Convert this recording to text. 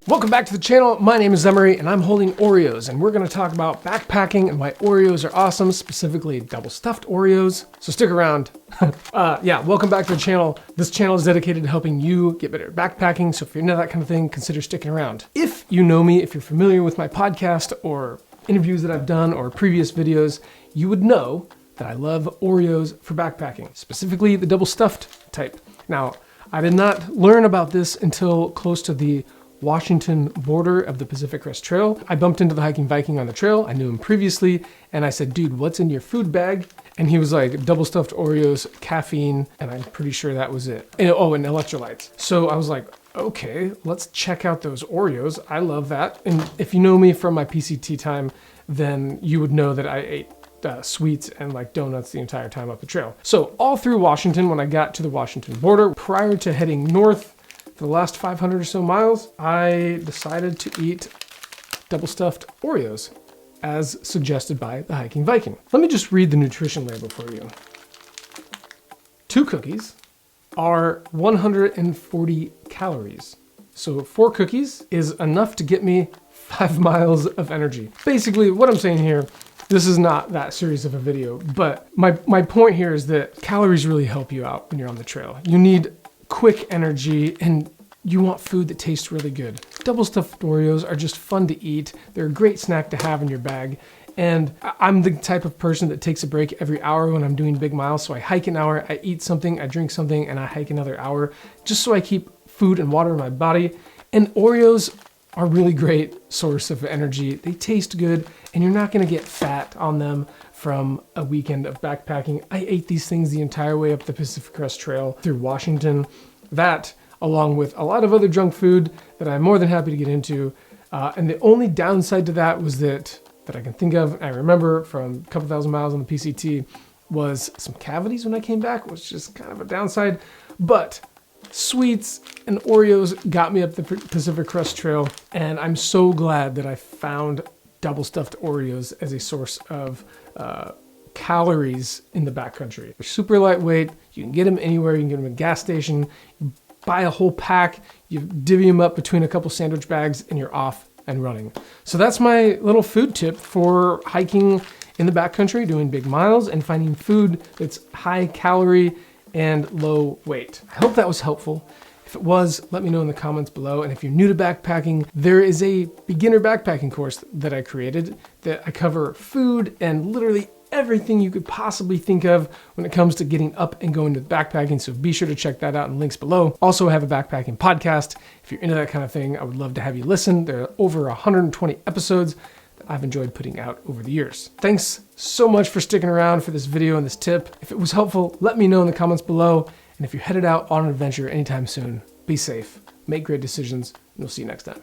Welcome back to the channel. My name is Emery and I'm holding Oreos, and we're going to talk about backpacking and why Oreos are awesome, specifically double stuffed Oreos. So stick around. Welcome back to the channel. This channel is dedicated to helping you get better at backpacking. So if you're into that kind of thing, consider sticking around. If you know me, if you're familiar with my podcast or interviews that I've done or previous videos, you would know that I love Oreos for backpacking, specifically the double stuffed type. Now, I did not learn about this until close to the Washington border of the Pacific Crest Trail. I bumped into the hiking Viking on the trail. I knew him previously, and I said, dude, what's in your food bag? And he was like, double stuffed Oreos, caffeine, and I'm pretty sure that was it. And electrolytes. So I was like, okay, let's check out those Oreos. I love that. And if you know me from my PCT time, then you would know that I ate sweets and like donuts the entire time up the trail. So all through Washington, when I got to the Washington border, prior to heading north, for the last 500 or so miles, I decided to eat double stuffed Oreos as suggested by the hiking Viking. Let me just read the nutrition label for you. 2 cookies are 140 calories. So 4 cookies is enough to get me 5 miles of energy. Basically, what I'm saying here, this is not that serious of a video, but my point here is that calories really help you out when you're on the trail. You need quick energy, and you want food that tastes really good. Double stuffed Oreos are just fun to eat. They're a great snack to have in your bag. And I'm the type of person that takes a break every hour when I'm doing big miles. So I hike an hour, I eat something, I drink something, and I hike another hour, just so I keep food and water in my body. And Oreos are a really great source of energy. They taste good, and you're not gonna get fat on them from a weekend of backpacking. I ate these things the entire way up the Pacific Crest Trail through Washington. That, along with a lot of other junk food that I'm more than happy to get into. And the only downside to that was that I can think of, and I remember from a couple thousand miles on the PCT, was some cavities when I came back, which is kind of a downside. But sweets and Oreos got me up the Pacific Crest Trail, and I'm so glad that I found double stuffed Oreos as a source of calories in the backcountry. They're super lightweight. You can get them anywhere. You can get them at a gas station. You buy a whole pack, you divvy them up between a couple sandwich bags, and you're off and running. So that's my little food tip for hiking in the backcountry, doing big miles, and finding food that's high calorie and low weight. I hope that was helpful. If it was, let me know in the comments below. And if you're new to backpacking, there is a beginner backpacking course that I created that I cover food and literally everything you could possibly think of when it comes to getting up and going to backpacking. So be sure to check that out in links below. Also, I have a backpacking podcast. If you're into that kind of thing, I would love to have you listen. There are over 120 episodes that I've enjoyed putting out over the years. Thanks so much for sticking around for this video and this tip. If it was helpful, let me know in the comments below. And if you're headed out on an adventure anytime soon, be safe, make great decisions, and we'll see you next time.